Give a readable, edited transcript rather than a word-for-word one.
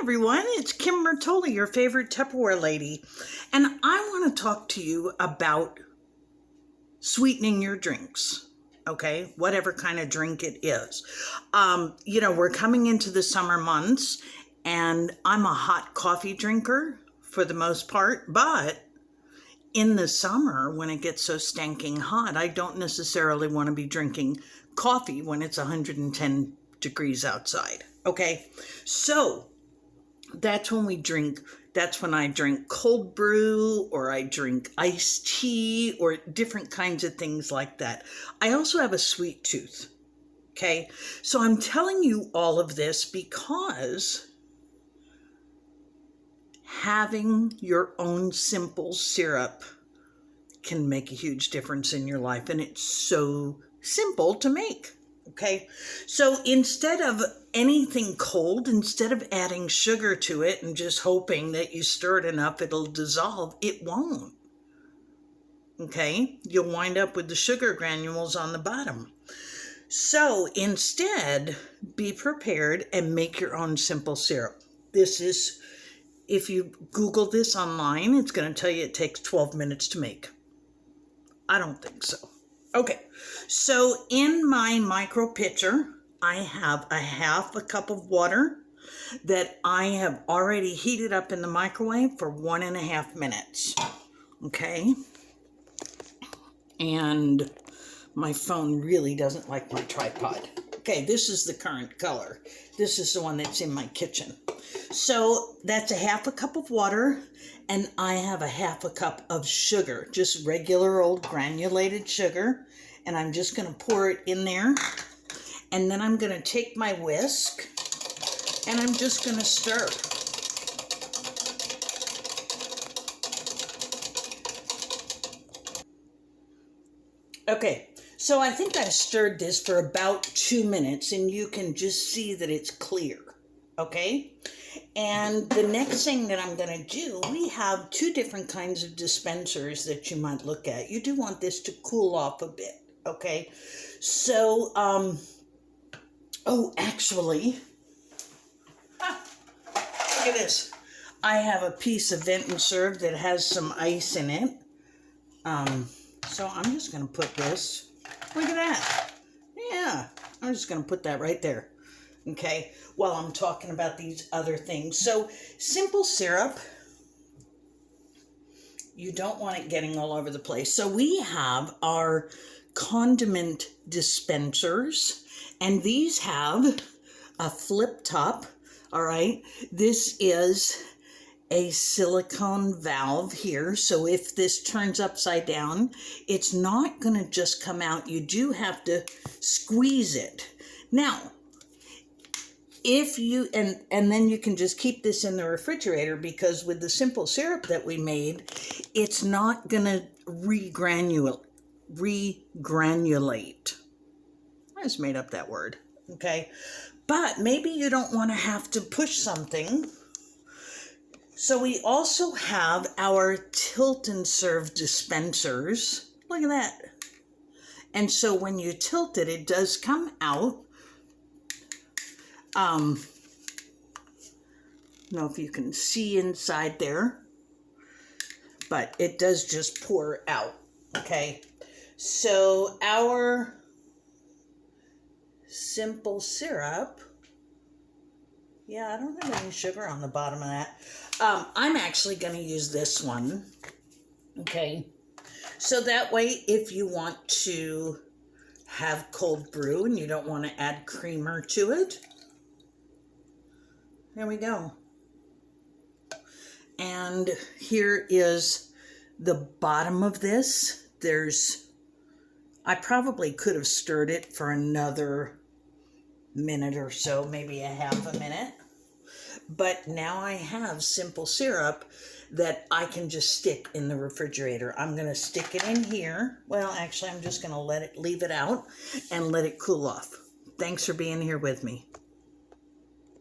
everyone, it's Kim Murtola, your favorite Tupperware lady, and I want to talk to you about sweetening your drinks, okay? Whatever kind of drink it is. We're coming into the summer months, and I'm a hot coffee drinker for the most part, but in the summer, when it gets so stinking hot, I don't necessarily want to be drinking coffee when it's 110 degrees outside, okay? So that's when I drink cold brew, or I drink iced tea, or different kinds of things like that. I also have a sweet tooth, okay? So I'm telling you all of this because having your own simple syrup can make a huge difference in your life, and it's so simple to make. Okay, so instead of anything cold, instead of adding sugar to it and just hoping that you stir it enough it'll dissolve, it won't. Okay, you'll wind up with the sugar granules on the bottom. So instead, be prepared and make your own simple syrup. If you Google this online, it's going to tell you it takes 12 minutes to make. I don't think so. Okay, so in my micro pitcher, I have a half a cup of water that I have already heated up in the microwave for 1.5 minutes. Okay, and my phone really doesn't like my tripod. Okay, this is the current color. This is the one that's in my kitchen. So that's a half a cup of water, and I have a half a cup of sugar, just regular old granulated sugar, and I'm just going to pour it in there, and then I'm going to take my whisk, and I'm just going to stir. Okay, so I think I've stirred this for about 2 minutes, and you can just see that it's clear, okay? And the next thing that I'm going to do, we have 2 different kinds of dispensers that you might look at. You do want this to cool off a bit, okay? So, actually, look at this. I have a piece of Vent and Serve that has some ice in it. So I'm just going to put this, look at that. Yeah, I'm just going to put that right there. Okay, while I'm talking about these other things. So simple syrup, you don't want it getting all over the place. So we have our condiment dispensers, and these have a flip top, all right? This is a silicone valve here, so if this turns upside down, it's not going to just come out. You do have to squeeze it. Now, if you, and then you can just keep this in the refrigerator, because with the simple syrup that we made, it's not going to regranulate. I just made up that word, okay? But maybe you don't want to have to push something. So we also have our tilt and serve dispensers. Look at that. And so when you tilt it, it does come out. I don't know if you can see inside there, but it does just pour out, okay? So our simple syrup, yeah, I don't have any sugar on the bottom of that. I'm actually going to use this one, okay? So that way, if you want to have cold brew and you don't want to add creamer to it, there we go. And here is the bottom of this. I probably could have stirred it for another minute or so, maybe a half a minute. But now I have simple syrup that I can just stick in the refrigerator. I'm going to stick it in here. Well, actually, I'm just going to leave it out and let it cool off. Thanks for being here with me.